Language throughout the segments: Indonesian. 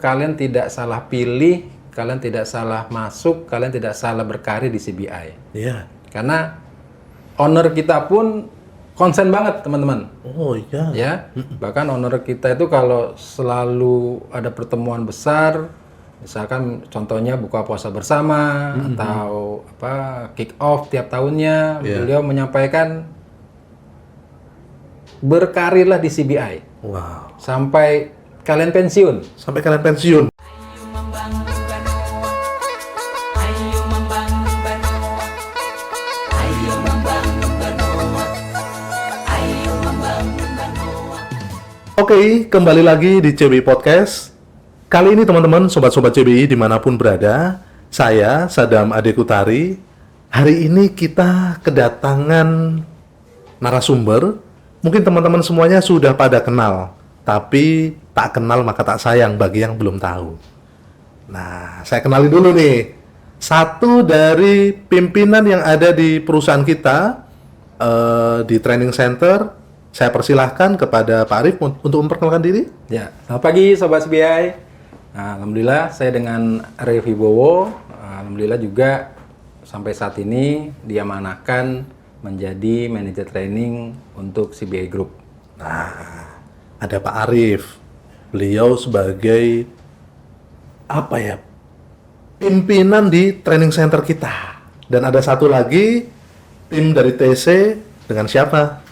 Kalian tidak salah pilih, kalian tidak salah masuk, kalian tidak salah berkarir di CBI. Iya. Karena owner kita pun konsen banget, teman-teman. Oh iya. Ya, bahkan owner kita itu kalau selalu ada pertemuan besar, misalkan contohnya buka puasa bersama atau kick off tiap tahunnya, beliau menyampaikan berkarirlah di CBI. Wow. Sampai kalian pensiun. Sampai kalian pensiun. Oke, kembali lagi di CBI Podcast. Kali ini teman-teman, sobat-sobat CBI dimanapun berada, saya Sadam Adekutari. Hari ini kita kedatangan narasumber. Mungkin teman-teman semuanya sudah pada kenal, tapi tak kenal maka tak sayang bagi yang belum tahu. Nah, saya kenali dulu nih. Satu dari pimpinan yang ada di perusahaan kita, di training center. Saya persilahkan kepada Pak Arif untuk memperkenalkan diri. Ya, selamat pagi Sobat CBI. Nah, alhamdulillah saya dengan Arif Wibowo, alhamdulillah juga sampai saat ini diamanahkan menjadi manajer training untuk CBI Group. Nah, ada Pak Arif. Beliau sebagai pimpinan di training center kita. Dan ada satu lagi tim dari TC dengan siapa?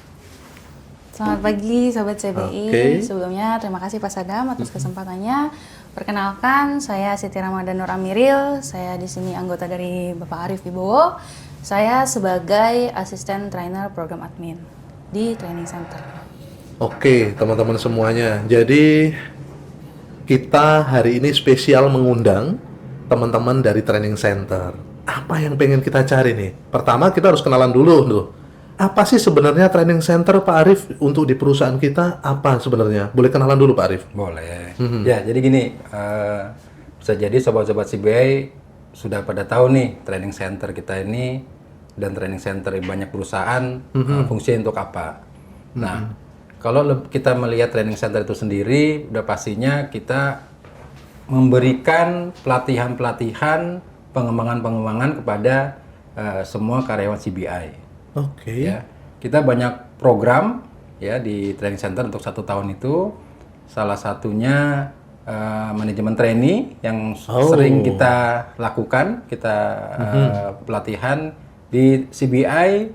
Selamat pagi Sobat CBI. Oke. Sebelumnya terima kasih Pak Sadam atas kesempatannya. Perkenalkan, saya Siti Ramadan Nur Amiril. Saya di sini anggota dari Bapak Arif Wibowo. Saya sebagai asisten trainer program admin di training center. Oke, teman-teman semuanya. Jadi kita hari ini spesial mengundang teman-teman dari training center. Apa yang pengen kita cari nih? Pertama kita harus kenalan dulu tuh. Apa sih sebenarnya training center Pak Arif untuk di perusahaan kita? Apa sebenarnya? Boleh kenalan dulu Pak Arif? Boleh. Ya, jadi gini, bisa jadi sobat-sobat CBI sudah pada tahu nih training center kita ini dan training center di banyak perusahaan fungsinya untuk apa. Nah, kalau kita melihat training center itu sendiri, udah pastinya kita memberikan pelatihan-pelatihan, pengembangan-pengembangan kepada semua karyawan CBI. Oke. Ya, kita banyak program ya di training center untuk 1 tahun itu. Salah satunya manajemen trainee yang sering kita lakukan, kita pelatihan di CBI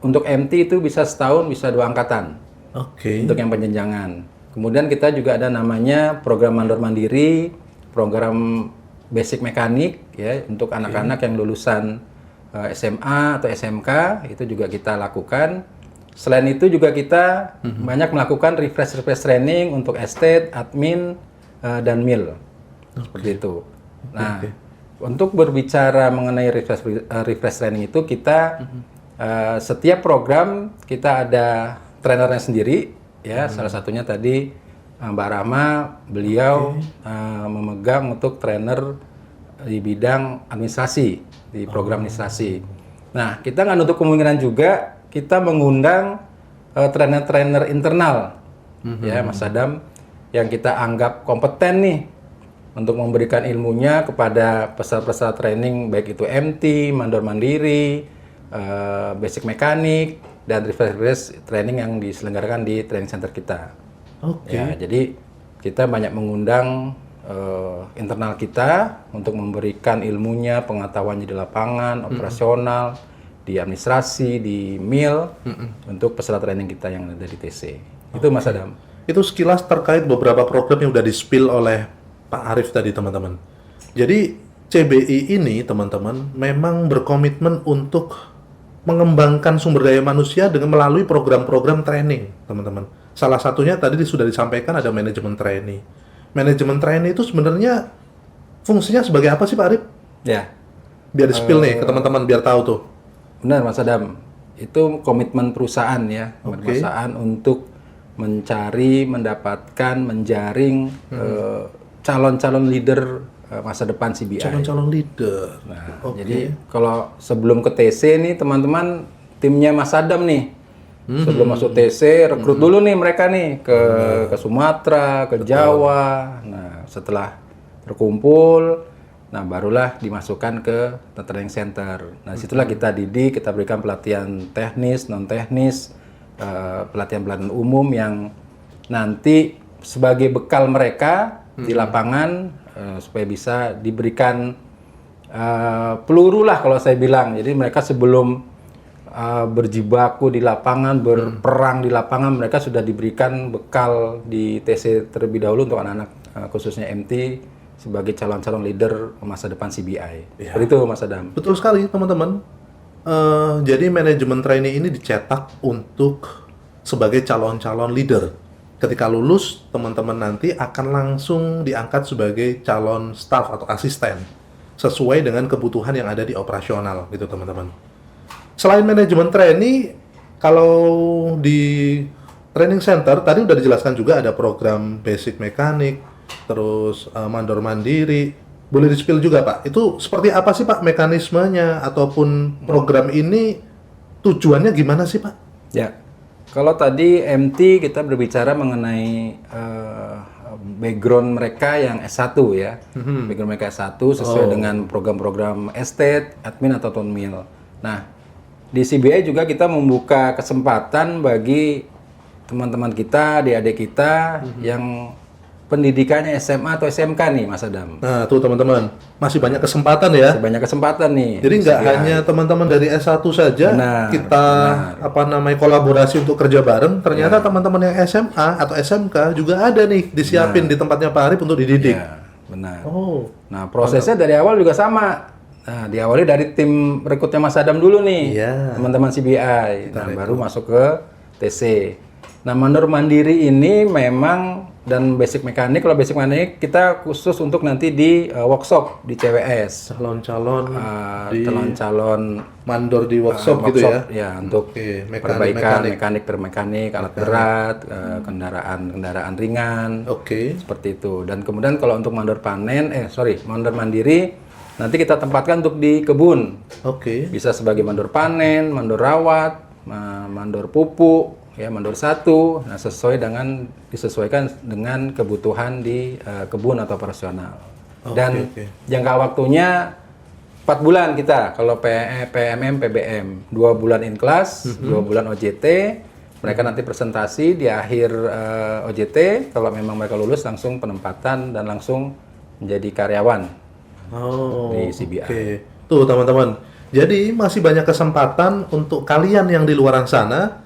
untuk MT itu bisa setahun bisa 2 angkatan. Oke. Untuk yang penjenjangan. Kemudian kita juga ada namanya program mandor mandiri, program basic mekanik ya untuk anak-anak yang lulusan SMA atau SMK itu juga kita lakukan. Selain itu juga kita banyak melakukan refresh training untuk estate, admin, dan mil. Seperti itu. Nah, untuk berbicara mengenai refresh training itu kita setiap program kita ada trainernya sendiri ya. Salah satunya tadi Mbak Rahma, beliau memegang untuk trainer di bidang administrasi, di program administrasi. Nah, kita nggak nutup kemungkinan juga kita mengundang trainer-trainer internal, ya Mas Adam, yang kita anggap kompeten nih untuk memberikan ilmunya kepada peserta-peserta training, baik itu MT, mandor mandiri, basic mekanik, dan refresh training yang diselenggarakan di training center kita. Oke. Ya, jadi kita banyak mengundang internal kita untuk memberikan ilmunya, pengetahuannya di lapangan, operasional, di administrasi, di mil, untuk peserta training kita yang ada di TC. Itu Mas Adam. Itu sekilas terkait beberapa program yang udah di-spill oleh Pak Arif tadi teman-teman. Jadi CBI ini teman-teman memang berkomitmen untuk mengembangkan sumber daya manusia dengan melalui program-program training teman-teman. Salah satunya tadi sudah disampaikan ada manajemen trainee. Manajemen trainee itu sebenarnya fungsinya sebagai apa sih Pak Arif? Ya. Biar di-spill nih ke teman-teman biar tahu tuh. Benar Mas Adam. Itu komitmen perusahaan ya, perusahaan untuk mencari, mendapatkan, menjaring calon-calon leader masa depan CBI. Calon-calon leader. Nah, jadi kalau sebelum ke TC nih teman-teman timnya Mas Adam nih. Sebelum masuk TC, rekrut dulu nih mereka nih ke Sumatera, ke Jawa. Nah, setelah terkumpul. Nah, barulah dimasukkan ke training center. Nah, situlah kita didik, kita berikan pelatihan teknis, non teknis, pelatihan-pelatihan umum yang nanti sebagai bekal mereka di lapangan supaya bisa diberikan peluru lah kalau saya bilang. Jadi mereka sebelum berjibaku di lapangan, berperang di lapangan, mereka sudah diberikan bekal di TC terlebih dahulu untuk anak-anak khususnya MT sebagai calon-calon leader masa depan CBI. Ya. Seperti itu, Mas Adam. Betul sekali, teman-teman. Jadi manajemen trainee ini dicetak untuk sebagai calon-calon leader. Ketika lulus, teman-teman nanti akan langsung diangkat sebagai calon staff atau asisten sesuai dengan kebutuhan yang ada di operasional, gitu teman-teman. Selain manajemen trainee, kalau di training center tadi udah dijelaskan juga ada program basic mekanik, terus mandor mandiri. Boleh di-spill juga Pak, itu seperti apa sih Pak mekanismenya ataupun program ini tujuannya gimana sih Pak? Ya, kalau tadi MT kita berbicara mengenai background mereka yang S1 ya. Background mereka S1 sesuai dengan program-program estate, admin atau tonmil. Nah, di CBI juga kita membuka kesempatan bagi teman-teman kita, adik-adik kita yang pendidikannya SMA atau SMK nih, Mas Adam. Nah, tuh teman-teman, masih banyak kesempatan ya. Banyak kesempatan nih. Jadi nggak hanya teman-teman dari S1 saja kita kolaborasi untuk kerja bareng, ternyata teman-teman yang SMA atau SMK juga ada nih disiapin di tempatnya Pak Arif untuk dididik. Ya, benar. Oh. Nah, prosesnya dari awal juga sama. Nah, diawali dari tim rekrutnya Mas Adam dulu nih, teman-teman CBI. Nah, baru masuk ke TC. Nah, mandor mandiri ini memang dan basic mekanik, kalau basic mekanik kita khusus untuk nanti di workshop di CWS. Calon-calon mandor di workshop gitu ya? Ya, untuk perbaikan mekanik, alat berat, kendaraan ringan. Seperti itu. Dan kemudian kalau untuk mandor mandor mandiri nanti kita tempatkan untuk di kebun. Bisa sebagai mandor panen, mandor rawat, mandor pupuk, ya mandor 1. Nah, disesuaikan dengan kebutuhan di kebun atau operasional. Dan jangka waktunya 4 bulan kita kalau PMM PBM, 2 bulan in class, 2 bulan OJT. Mereka nanti presentasi di akhir OJT. Kalau memang mereka lulus langsung penempatan dan langsung menjadi karyawan di CBI. Tuh teman-teman, jadi masih banyak kesempatan untuk kalian yang di luaran sana.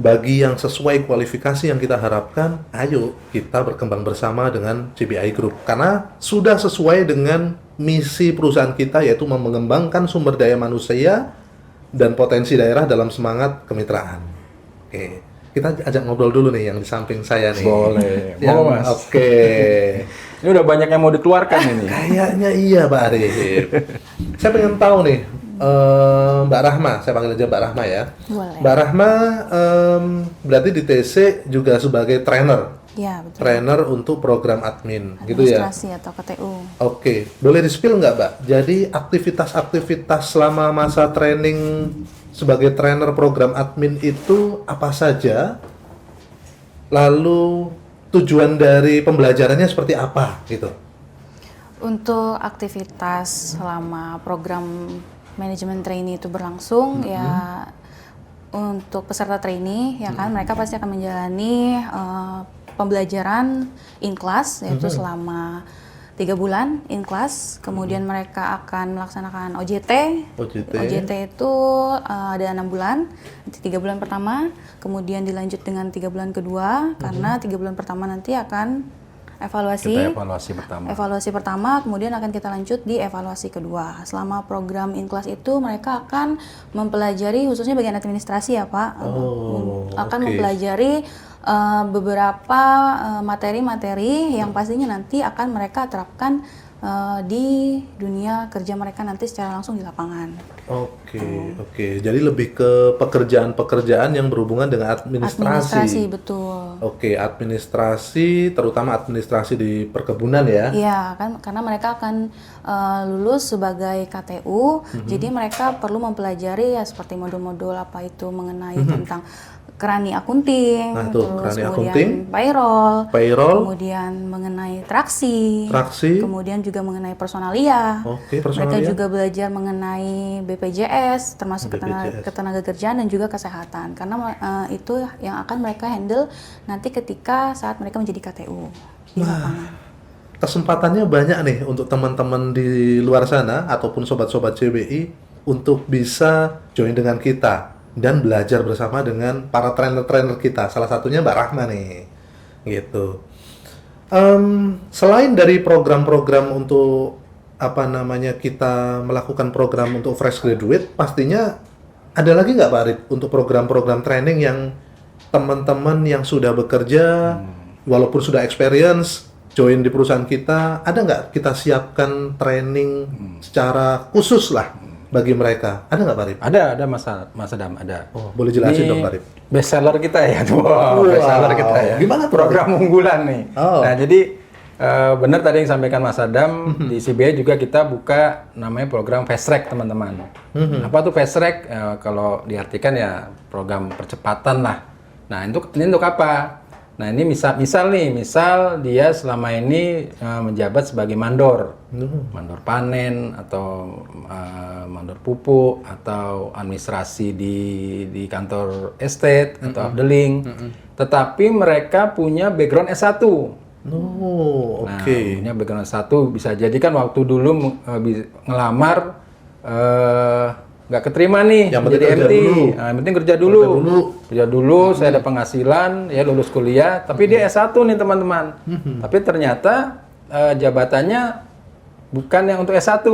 Bagi yang sesuai kualifikasi yang kita harapkan, ayo kita berkembang bersama dengan CBI Group. Karena sudah sesuai dengan misi perusahaan kita, yaitu mengembangkan sumber daya manusia dan potensi daerah dalam semangat kemitraan. Kita ajak ngobrol dulu nih yang di samping saya nih. Boleh, mau Mas. Ini udah banyak yang mau dikeluarkan ini. Kayaknya iya Pak Arif. Saya pengen tahu nih, Mbak Rahma, saya panggil aja Mbak Rahma ya. Boleh. Mbak Rahma berarti di TC juga sebagai trainer. Iya, betul. Trainer untuk program admin, gitu ya? Administrasi atau KTU. Boleh di-spill nggak Mbak? Jadi aktivitas-aktivitas selama masa training sebagai trainer program admin itu apa saja? Lalu tujuan dari pembelajarannya seperti apa gitu? Untuk aktivitas selama program manajemen trainee itu berlangsung, ya untuk peserta trainee ya kan mereka pasti akan menjalani pembelajaran in class, yaitu selama 3 bulan in class. Kemudian mereka akan melaksanakan OJT. OJT itu ada 6 bulan, nanti 3 bulan pertama, kemudian dilanjut dengan 3 bulan kedua, karena 3 bulan pertama nanti akan evaluasi pertama, kemudian akan kita lanjut di evaluasi kedua. Selama program in class itu mereka akan mempelajari, khususnya bagian administrasi ya Pak, mempelajari beberapa materi-materi yang pastinya nanti akan mereka terapkan di dunia kerja mereka nanti secara langsung di lapangan. Jadi lebih ke pekerjaan-pekerjaan yang berhubungan dengan administrasi. Administrasi, betul. Administrasi, terutama administrasi di perkebunan ya? Iya, kan karena mereka akan lulus sebagai KTU, jadi mereka perlu mempelajari ya seperti modul-modul apa itu mengenai tentang Kerani akunting, Nah, tuh, terus kerani kemudian akunting, payroll, kemudian mengenai traksi, kemudian juga mengenai personalia. Oke, Mereka personalia. juga belajar mengenai BPJS, termasuk BPJS. ketenagakerjaan dan juga kesehatan. Karena itu yang akan mereka handle nanti ketika saat mereka menjadi KTU di lapangan. Kesempatannya banyak nih untuk teman-teman di luar sana ataupun sobat-sobat CBI untuk bisa join dengan kita dan belajar bersama dengan para trainer-trainer kita. Salah satunya Mbak Rahma nih, gitu. Selain dari program-program untuk kita melakukan program untuk fresh graduate, pastinya ada lagi nggak Pak Arif untuk program-program training yang teman-teman yang sudah bekerja, walaupun sudah experience, join di perusahaan kita, ada nggak kita siapkan training secara khusus lah bagi mereka? Ada nggak Pak Arif? Ada Mas Adam, ada. Oh, boleh jelasin dong Pak Arif. Best seller kita ya, best seller kita ya. Gimana tuh, program unggulan nih. Oh. Nah, jadi benar tadi yang disampaikan Mas Adam, di CBI juga kita buka namanya program fast track, teman-teman. Apa tuh fast track? Kalau diartikan ya program percepatan lah. Nah, ini untuk apa? Nah, ini misal dia selama ini menjabat sebagai mandor panen atau mandor pupuk atau administrasi di kantor estate atau afdeling. Tetapi mereka punya background S1. Oh, Nah, oke. punya background S1 bisa jadi kan waktu dulu ngelamar nggak keterima nih Yang penting jadi kerja MT. dulu. Nah, yang penting kerja dulu. Saya ada penghasilan, ya lulus kuliah, tapi dia S1 nih teman-teman. Tapi ternyata jabatannya bukan yang untuk S1.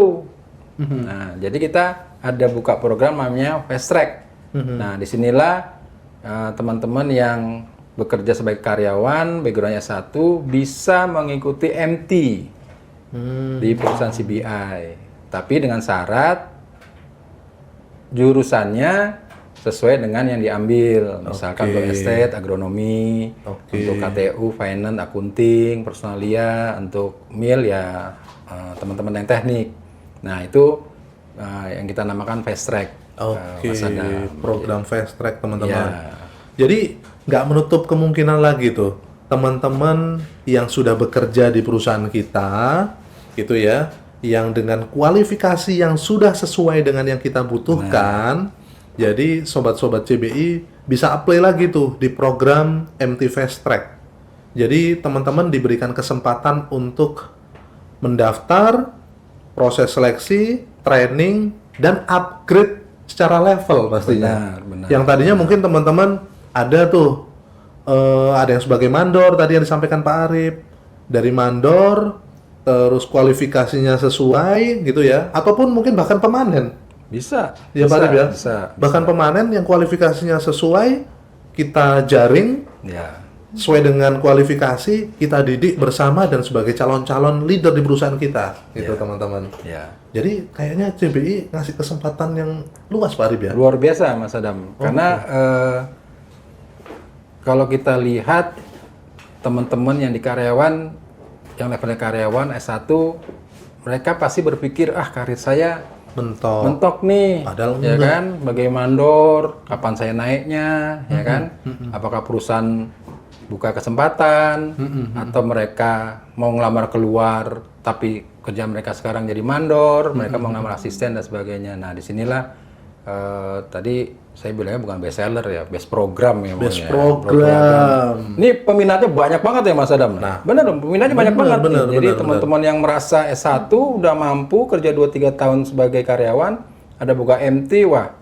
Nah, jadi kita ada buka program namanya Fast Track. Nah, disinilah teman-teman yang bekerja sebagai karyawan, background S1 bisa mengikuti MT di perusahaan CBI. Tapi dengan syarat jurusannya sesuai dengan yang diambil, misalkan untuk estate, agronomi, untuk KTU, finance, akunting, personalia, untuk mil ya teman-teman yang teknik. Nah itu yang kita namakan fast track. Mas Adam. Program fast track teman-teman. Ya. Jadi nggak menutup kemungkinan lagi tuh teman-teman yang sudah bekerja di perusahaan kita, gitu ya, yang dengan kualifikasi yang sudah sesuai dengan yang kita butuhkan. Jadi sobat-sobat CBI bisa apply lagi tuh di program MT Fast Track. Jadi teman-teman diberikan kesempatan untuk mendaftar, proses seleksi, training, dan upgrade secara level pastinya. Benar. Yang tadinya mungkin teman-teman ada tuh, ada yang sebagai mandor tadi yang disampaikan Pak Arif, dari mandor terus kualifikasinya sesuai gitu ya, ataupun mungkin bahkan pemanen. Bisa. Ya Pak Arif ya. Bisa. Bahkan pemanen yang kualifikasinya sesuai, kita jaring Ya. sesuai dengan kualifikasi, kita didik bersama dan sebagai calon-calon leader di perusahaan kita, gitu teman-teman. Ya. Jadi kayaknya CBI ngasih kesempatan yang luas Pak Arif ya. Luar biasa Mas Adam. Karena kalau kita lihat teman-teman yang di karyawan, yang levelnya karyawan S1, mereka pasti berpikir, karir saya mentok nih, Padahal ya enggak. kan? Sebagai mandor, kapan saya naiknya, ya kan? Apakah perusahaan buka kesempatan, atau mereka mau ngelamar keluar, tapi kerja mereka sekarang jadi mandor, mereka mau ngelamar asisten dan sebagainya. Nah, disinilah tadi saya bilangnya bukan best seller ya, best program ya. Best namanya. program. Ini peminatnya banyak banget ya Mas Adam. Nah, benar, peminatnya banyak banget. Jadi teman-teman yang merasa S1 udah mampu kerja 2-3 tahun sebagai karyawan, ada buka MT, wah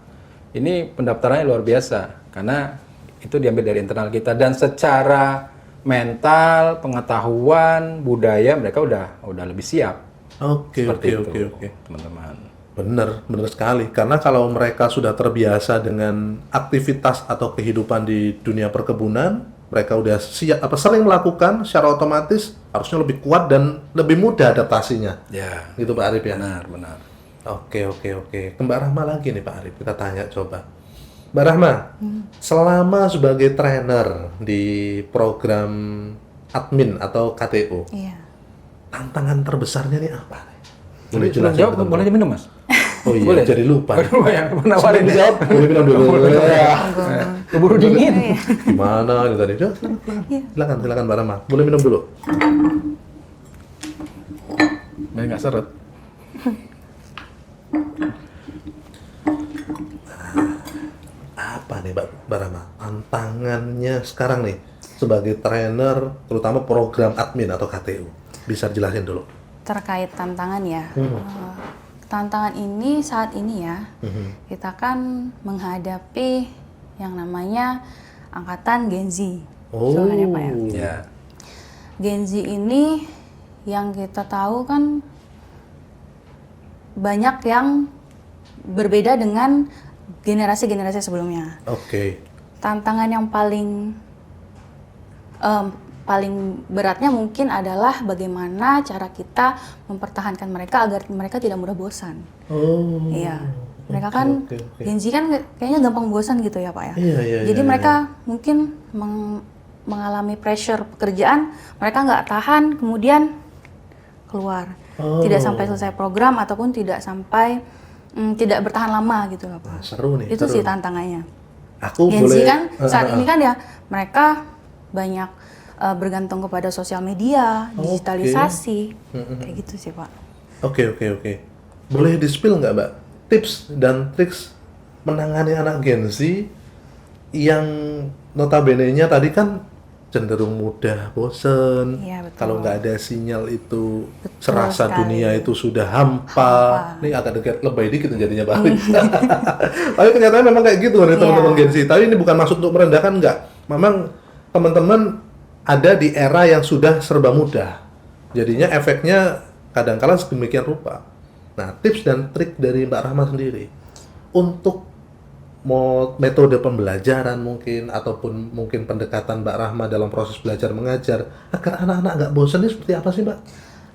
ini pendaftarannya luar biasa. Karena itu diambil dari internal kita dan secara mental, pengetahuan, budaya mereka udah lebih siap. Oke, Seperti itu, teman-teman. Benar sekali. Karena kalau mereka sudah terbiasa dengan aktivitas atau kehidupan di dunia perkebunan, mereka udah sering melakukan, secara otomatis harusnya lebih kuat dan lebih mudah adaptasinya. Ya. Gitu Pak Arif ya. Benar. Oke. Ke Mbak Rahma lagi nih Pak Arif, kita tanya coba. Mbak Rahma, selama sebagai trainer di program admin atau KTU, Iya. tantangan terbesarnya nih apa? Boleh jawab, boleh diminum Mas? Oh iya, Boleh? jadi lupa. Aduh, yang menawarin Sebelum dijawab, boleh minum dulu. keburu dingin. Gimana ini tadi? Ya, silakan Mbak Rama. Boleh minum dulu. Nggak seret. Apa nih Mbak Rama? Tantangannya sekarang nih sebagai trainer, terutama program admin atau KTU. Bisa dijelasin dulu. Terkait tantangan ya. Tantangan ini saat ini ya, kita kan menghadapi yang namanya angkatan Gen Z. Sebenarnya, Pak ya. Ya. Gen Z ini yang kita tahu kan banyak yang berbeda dengan generasi-generasi sebelumnya. Oke. Tantangan yang paling beratnya mungkin adalah bagaimana cara kita mempertahankan mereka agar mereka tidak mudah bosan. Oh. Iya. Mereka kan Oke. Gen Z kan kayaknya gampang bosan gitu ya, Pak ya. Iya. Jadi mereka mungkin mengalami pressure pekerjaan, mereka nggak tahan, kemudian keluar. Tidak sampai selesai program ataupun tidak sampai tidak bertahan lama gitu loh, Pak. Seru nih. Itu seru. sih tantangannya. Aku Gen Z boleh kan saat ini kan ya mereka banyak bergantung kepada sosial media, digitalisasi, kayak gitu sih, Pak. Oke. Boleh di-spill nggak, Mbak? Tips dan triks menangani anak Gen Z yang notabene-nya tadi kan cenderung mudah bosen. Iya, betul. Kalau nggak ada sinyal itu Betul serasa sekali. dunia itu sudah hampa. Ini agak dekat lebay dikit jadinya Pak Arif. Tapi kenyataannya memang kayak gitu nih teman-teman Iya. Gen Z. Tapi ini bukan maksud untuk merendahkan, nggak. Memang teman-teman ada di era yang sudah serba mudah. Jadinya efeknya kadang-kala sedemikian rupa. Nah, tips dan trik dari Mbak Rahma sendiri untuk metode pembelajaran mungkin ataupun mungkin pendekatan Mbak Rahma dalam proses belajar mengajar agar anak-anak nggak bosan ini seperti apa sih, Mbak?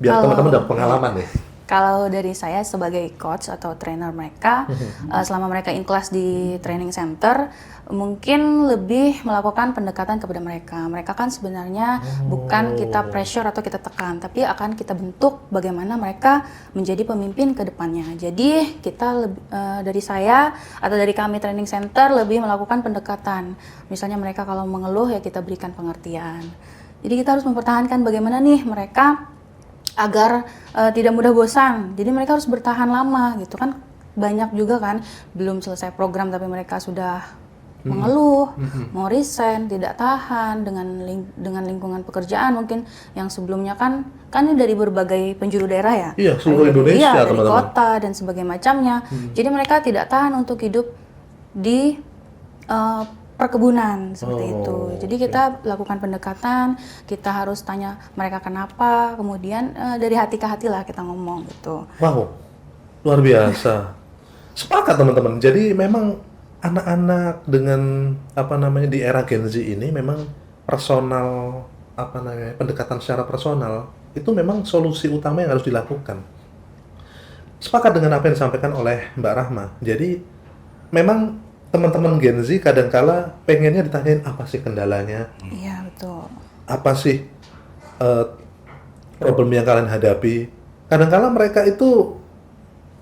Biar Kalau- teman-teman dapat pengalaman nih. Kalau dari saya sebagai coach atau trainer mereka, selama mereka in class di training center, mungkin lebih melakukan pendekatan kepada mereka. Mereka kan sebenarnya bukan kita pressure atau kita tekan, tapi akan kita bentuk bagaimana mereka menjadi pemimpin ke depannya. Jadi kita dari saya atau dari kami training center lebih melakukan pendekatan. Misalnya mereka kalau mengeluh ya kita berikan pengertian. Jadi kita harus mempertahankan bagaimana nih mereka agar tidak mudah bosan. Jadi mereka harus bertahan lama gitu kan. Banyak juga kan belum selesai program tapi mereka sudah mengeluh, mau resign, tidak tahan dengan lingkungan pekerjaan mungkin yang sebelumnya kan ini dari berbagai penjuru daerah ya. Iya, seluruh Dari- Indonesia, iya, dari teman-teman. kota dan sebagainya macamnya. Jadi mereka tidak tahan untuk hidup di perkebunan seperti itu. Jadi kita lakukan pendekatan, kita harus tanya mereka kenapa, kemudian dari hati ke hati lah kita ngomong gitu. Wow, luar biasa. Sepakat teman-teman. Jadi memang anak-anak dengan di era Gen Z ini memang personal pendekatan secara personal itu memang solusi utama yang harus dilakukan. Sepakat dengan apa yang disampaikan oleh Mbak Rahma. Jadi memang teman-teman Gen Z kadangkala pengennya ditanyain apa sih kendalanya, Iya, betul. apa sih problem yang kalian hadapi. Kadangkala mereka itu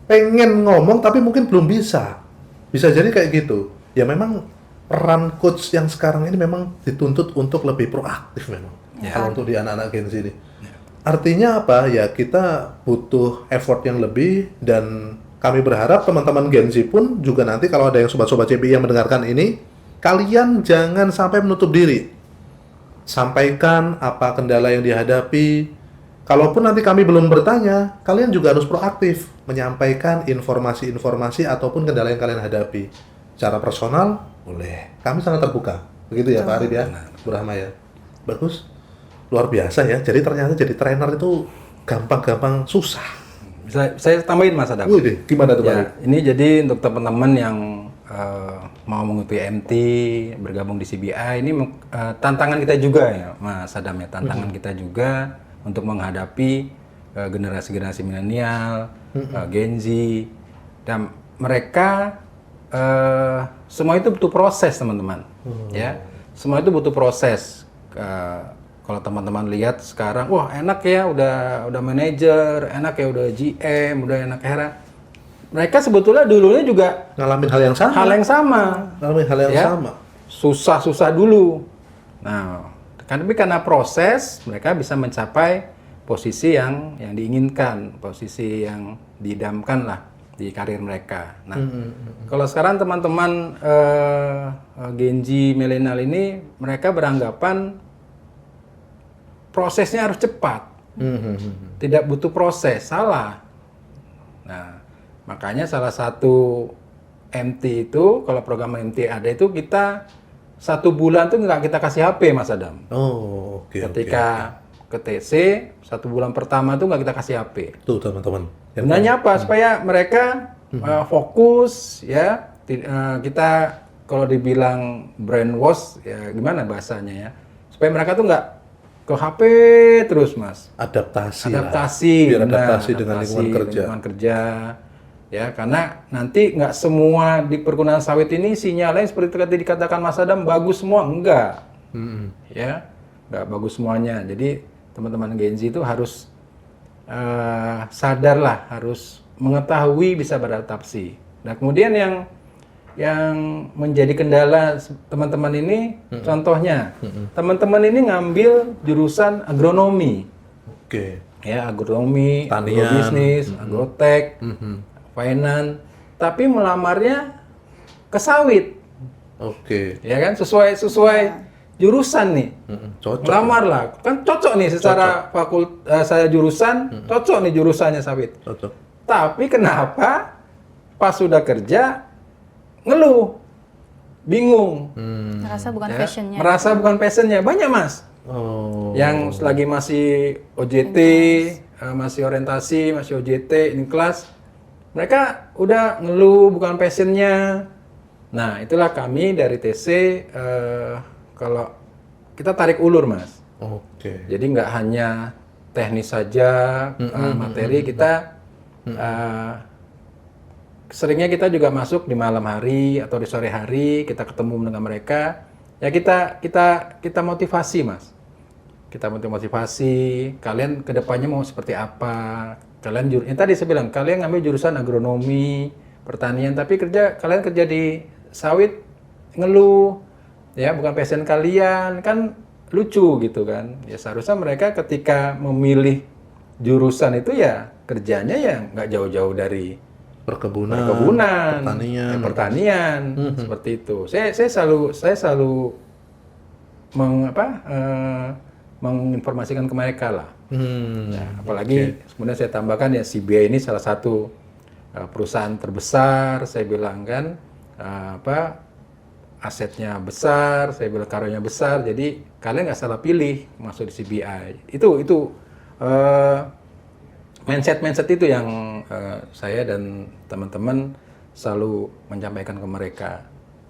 pengen ngomong tapi mungkin belum bisa. Bisa jadi kayak gitu. Ya memang peran coach yang sekarang ini memang dituntut untuk lebih proaktif memang. Kalau untuk di anak-anak Gen Z ini. Artinya apa? Ya kita butuh effort yang lebih dan kami berharap teman-teman Gen Z pun juga nanti kalau ada yang sobat-sobat CBI yang mendengarkan ini, kalian jangan sampai menutup diri. Sampaikan apa kendala yang dihadapi. Kalaupun nanti kami belum bertanya, kalian juga harus proaktif menyampaikan informasi-informasi ataupun kendala yang kalian hadapi. Secara personal, boleh. Kami sangat terbuka. Begitu ya Pak Arif ya? Bu Rahma ya? Bagus. Luar biasa ya. Jadi ternyata jadi trainer itu gampang-gampang susah. Saya tambahin Mas Adam. Wih, gimana tuh Pak Arif? Ya, ini jadi untuk teman-teman yang mau mengikuti MT, bergabung di CBI, ini tantangan kita juga ya, Mas Adam ya, tantangan kita juga untuk menghadapi generasi-generasi milenial, Gen Z, dan mereka semua itu butuh proses teman-teman, ya, semua itu butuh proses. Kalau teman-teman lihat sekarang, wah enak ya, udah manajer, enak ya udah GM, udah enak era. mereka sebetulnya dulunya juga Ngalamin hal yang sama. hal yang sama. Ngalamin hal yang Ya. sama. Susah-susah dulu. Nah, tapi karena proses mereka bisa mencapai posisi yang diinginkan, posisi yang diidamkan lah di karir mereka. Nah, kalau sekarang teman-teman Gen Z milenial ini mereka beranggapan prosesnya harus cepat, tidak butuh proses, salah. Nah, makanya salah satu MT itu, kalau program MT ada itu kita 1 bulan tuh nggak kita kasih HP, Mas Adam. Oh, oke. Ketika ke TC 1 bulan pertama tuh nggak kita kasih HP. Tuh teman-teman. Gunanya apa? Supaya mereka fokus ya. Kita kalau dibilang brainwash ya gimana bahasanya ya? Supaya mereka tuh nggak ke HP terus, Mas. Adaptasi. Biar Biar adaptasi dengan lingkungan kerja. Ya, karena nanti nggak semua di perkebunan sawit ini sinyalnya seperti tadi dikatakan Mas Adam bagus semua, enggak. Ya, nggak bagus semuanya. Jadi teman-teman Gen Z itu harus sadarlah, harus mengetahui bisa beradaptasi. Nah, kemudian yang menjadi kendala teman-teman ini, contohnya, teman-teman ini ngambil jurusan agronomi, Oke. ya agronomi, Tanian. agrobisnis, agrotek, finance, tapi melamarnya ke sawit, Oke. ya kan, sesuai jurusan nih. Cocok. Lamar lah, kan cocok nih secara saya jurusan, cocok nih jurusannya sawit. Cocok. Tapi kenapa pas sudah kerja ngeluh, bingung, Merasa bukan ya, passionnya. merasa bukan passionnya. Banyak, Mas, Oh. yang lagi masih OJT, masih orientasi, masih OJT ini kelas, mereka udah ngeluh bukan passionnya. Nah, itulah kami dari TC kalau kita tarik ulur, Mas. Oke. Jadi nggak hanya teknis saja materi, kita seringnya kita juga masuk di malam hari atau di sore hari, kita ketemu dengan mereka. Ya kita motivasi, Mas. Kita motivasi, kalian kedepannya mau seperti apa? Kalian tadi saya bilang, kalian ngambil jurusan agronomi, pertanian, tapi kalian kerja di sawit ngeluh, ya bukan passion kalian, kan lucu gitu kan. Ya seharusnya mereka ketika memilih jurusan itu ya kerjanya ya nggak jauh-jauh dari Perkebunan. Pertanian. pertanian seperti itu. Saya selalu menginformasikan ke mereka lah. Ya, apalagi kemudian saya tambahkan ya CBI ini salah satu perusahaan terbesar, saya bilang kan asetnya besar, saya bilang karunya besar, jadi kalian nggak salah pilih masuk di CBI. Itu mindset itu yang saya dan teman-teman selalu menyampaikan ke mereka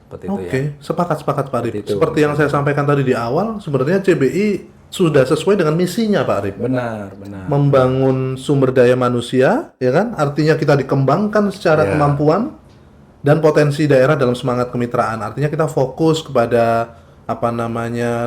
seperti itu ya. Oke, sepakat Pak Arif. Seperti itu. Seperti yang saya sampaikan tadi di awal, sebenarnya CBI sudah sesuai dengan misinya Pak Arif. Benar. Membangun sumber daya manusia, ya kan? Artinya kita dikembangkan secara kemampuan dan potensi daerah dalam semangat kemitraan. Artinya kita fokus kepada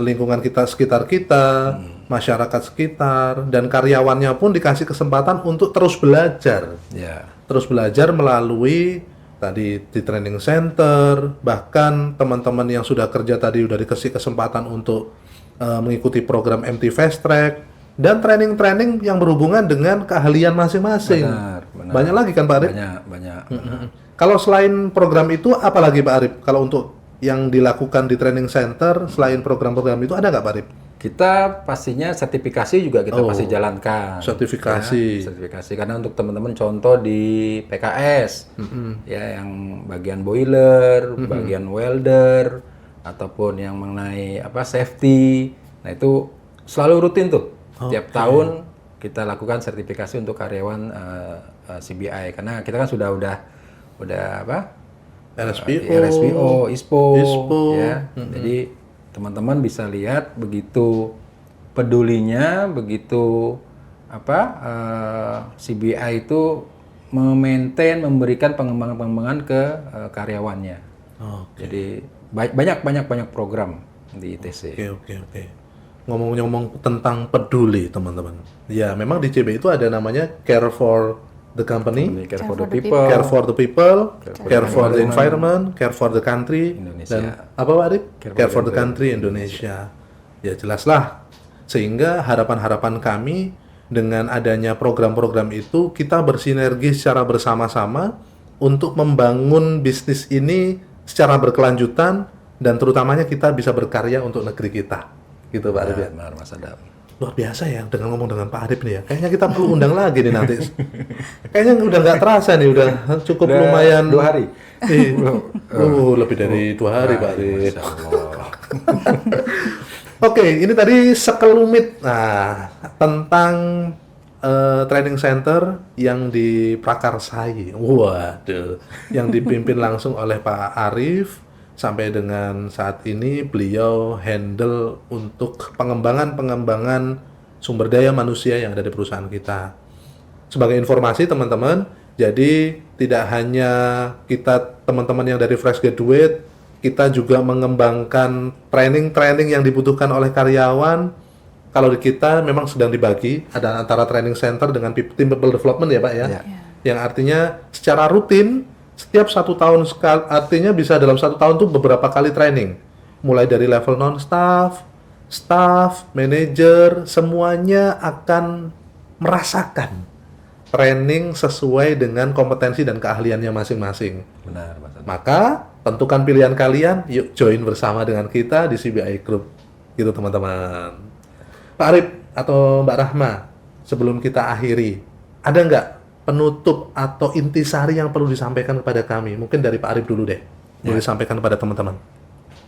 lingkungan kita sekitar kita, masyarakat sekitar, dan karyawannya pun dikasih kesempatan untuk terus belajar. Ya. Terus belajar melalui tadi di training center, bahkan teman-teman yang sudah kerja tadi udah dikasih kesempatan untuk mengikuti program MT Fast Track dan training-training yang berhubungan dengan keahlian masing-masing. Benar. Banyak lagi kan Pak Arif? Banyak. Kalau selain program itu apa lagi Pak Arif? Kalau untuk yang dilakukan di training center selain program-program itu ada nggak Pak Arif? Kita pastinya sertifikasi juga kita pasti jalankan. Sertifikasi. Ya, sertifikasi karena untuk teman-teman contoh di PKS ya yang bagian boiler, bagian welder ataupun yang mengenai safety. Nah, itu selalu rutin tuh. Tiap tahun kita lakukan sertifikasi untuk karyawan CBI karena kita kan sudah RSPO, ISPO. Ya. Jadi teman-teman bisa lihat begitu pedulinya, begitu CBI itu memberikan pengembangan ke karyawannya. Jadi banyak program di ITC. Oke. Ngomong-ngomong tentang peduli teman-teman. Ya memang di CBI itu ada namanya Care for the company, care for the people, care for the people, care for the environment, care for the country, Indonesia. dan apa Pak Arif? Care for the country Indonesia. Ya jelaslah. Sehingga harapan-harapan kami dengan adanya program-program itu kita bersinergi secara bersama-sama untuk membangun bisnis ini secara berkelanjutan dan terutamanya kita bisa berkarya untuk negeri kita. Gitu Pak Arif ya. Benar, Mas Adam. Luar biasa ya dengan ngomong dengan Pak Arif nih ya. Kayaknya kita perlu undang lagi nih nanti. Kayaknya udah nggak terasa nih, udah cukup Udah lumayan. 2 hari. Lebih dari 2 hari Pak Arif. Masya Allah. Oke, ini tadi sekelumit tentang training center yang diprakarsai. Waduh, yang dipimpin langsung oleh Pak Arif. Sampai dengan saat ini beliau handle untuk pengembangan sumber daya manusia yang ada di perusahaan kita. Sebagai informasi teman-teman, jadi tidak hanya kita teman-teman yang dari fresh graduate, kita juga mengembangkan training-training yang dibutuhkan oleh karyawan. Kalau di kita memang sedang dibagi, ada antara training center dengan team people development ya Pak ya. Yang artinya secara rutin setiap 1 tahun sekali, artinya bisa dalam 1 tahun tuh beberapa kali training, mulai dari level non-staff, staff, manager, semuanya akan merasakan training sesuai dengan kompetensi dan keahliannya masing-masing. Benar, Mas Adam. Maka tentukan pilihan kalian, yuk join bersama dengan kita di CBI Group, gitu teman-teman. Pak Arif atau Mbak Rahma, sebelum kita akhiri, ada nggak penutup atau intisari yang perlu disampaikan kepada kami? Mungkin dari Pak Arif dulu deh, boleh sampaikan kepada teman-teman.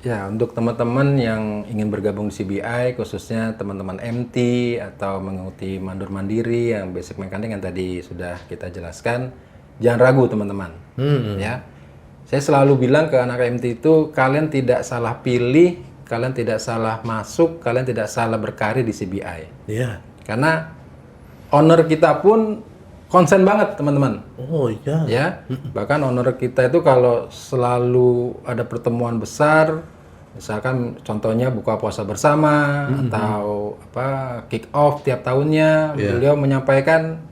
Ya, untuk teman-teman yang ingin bergabung di CBI, khususnya teman-teman MT atau mengikuti mandur mandiri yang basic mekanik yang tadi sudah kita jelaskan, jangan ragu teman-teman. Ya, saya selalu bilang ke anak MT itu, kalian tidak salah pilih, kalian tidak salah masuk, kalian tidak salah berkarir di CBI. Iya. Karena owner kita pun konsen banget teman-teman. Oh iya. Ya, bahkan owner kita itu kalau selalu ada pertemuan besar, misalkan contohnya buka puasa bersama atau apa kick off tiap tahunnya, beliau menyampaikan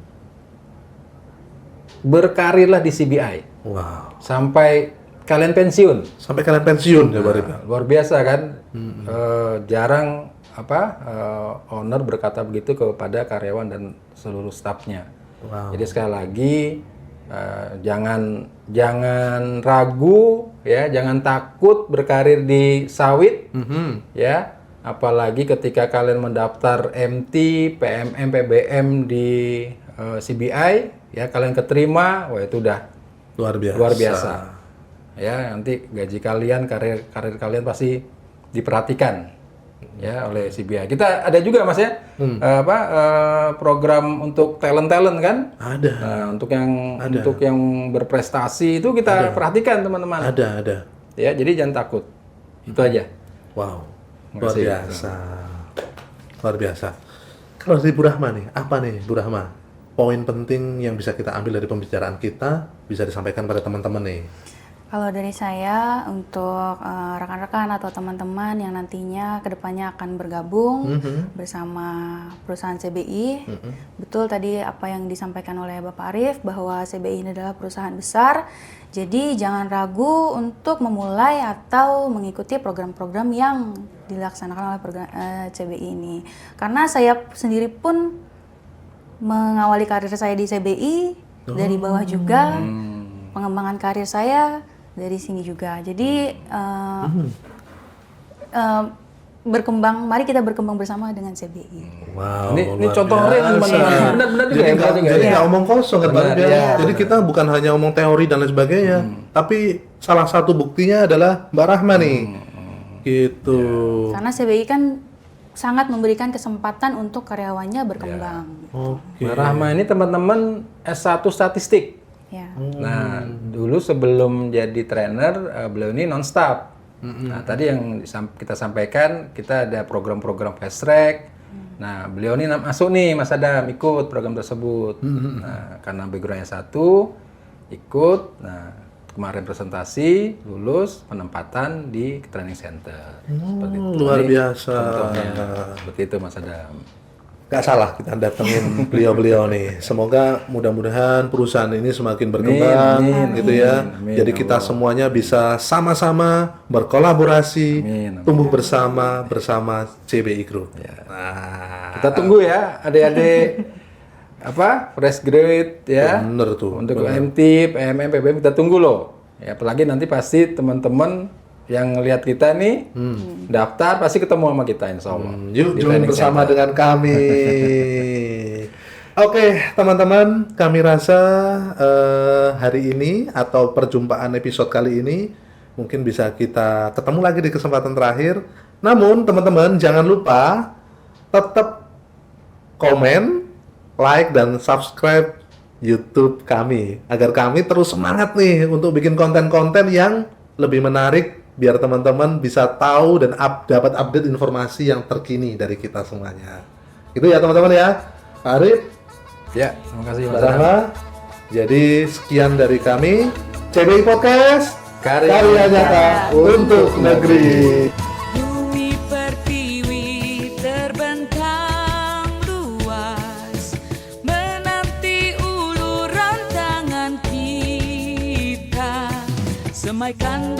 berkarirlah di CBI Wow. sampai kalian pensiun. Sampai kalian pensiun ya Pak Arif. Luar biasa kan? Jarang owner berkata begitu kepada karyawan dan seluruh stafnya. Wow. Jadi sekali lagi jangan ragu ya, jangan takut berkarir di sawit ya, apalagi ketika kalian mendaftar MT, PMM, PBM di CBI ya, kalian keterima, wah itu udah Luar biasa. Ya, nanti gaji kalian, karir kalian pasti diperhatikan ya oleh CBI. Kita ada juga Mas ya program untuk talent kan? Ada. Nah, untuk yang berprestasi itu kita perhatikan teman-teman. Ada. Ya, jadi jangan takut. Itu aja. Wow. Luar Makasih. biasa. Luar biasa. Kalau dari Bu Rahma nih, apa nih Bu Rahma? Poin penting yang bisa kita ambil dari pembicaraan kita bisa disampaikan pada teman-teman nih. Kalau dari saya untuk rekan-rekan atau teman-teman yang nantinya kedepannya akan bergabung bersama perusahaan CBI, betul tadi apa yang disampaikan oleh Bapak Arif bahwa CBI ini adalah perusahaan besar, jadi jangan ragu untuk memulai atau mengikuti program-program yang dilaksanakan oleh CBI ini. Karena saya sendiri pun mengawali karir saya di CBI dari bawah juga, pengembangan karir saya dari sini juga. Jadi mari kita berkembang bersama dengan CBI. Wow. Ini contoh real teman-teman. Benar-benar juga ya. Jadi nggak omong kosong kan Pak Benar, Arif ya. iya. Jadi kita bukan hanya omong teori dan lain sebagainya, tapi salah satu buktinya adalah Mbak Rahma nih. Gitu. Karena CBI kan sangat memberikan kesempatan untuk karyawannya berkembang. Oke. Mbak Rahma ini teman-teman S1 statistik. Ya. Nah, dulu sebelum jadi trainer, beliau ini non-staff. Nah, tadi yang kita sampaikan, kita ada program-program fast track. Nah, beliau ini masuk nih, Mas Adam, ikut program tersebut. Nah, karena background-nya satu, ikut. Nah, kemarin presentasi, lulus, penempatan di training center. Seperti itu. Luar Ini biasa. contohnya. Seperti itu, Mas Adam. Gak salah kita datengin beliau-beliau nih. Semoga mudah-mudahan perusahaan ini semakin berkembang Amin, gitu ya. amin, Jadi ya kita Allah. semuanya bisa sama-sama berkolaborasi, Amin, amin. tumbuh bersama CBI Group. Ya. Nah, Kita tunggu ya adik-adik apa fresh grade ya. bener tuh. Untuk MT, PMM, PBM kita tunggu loh. Ya, apalagi nanti pasti teman-teman yang lihat kita nih daftar pasti ketemu sama kita insya Allah. Yuk Di join training bersama center. dengan kami. Oke, teman-teman, kami rasa hari ini atau perjumpaan episode kali ini mungkin bisa kita ketemu lagi di kesempatan terakhir. Namun, teman-teman jangan lupa tetap komen, like dan subscribe YouTube kami agar kami terus semangat nih untuk bikin konten-konten yang lebih menarik biar teman-teman bisa tahu dan dapat update informasi yang terkini dari kita semuanya. Itu ya teman-teman ya. Pak Arif, Ya, terima kasih Mas Mbak Rahma. Rahma. Jadi sekian dari kami CBI Podcast Karya Karya Nyata untuk Negeri. Bumi pertiwi terbentang luas menanti uluran tangan kita semaikan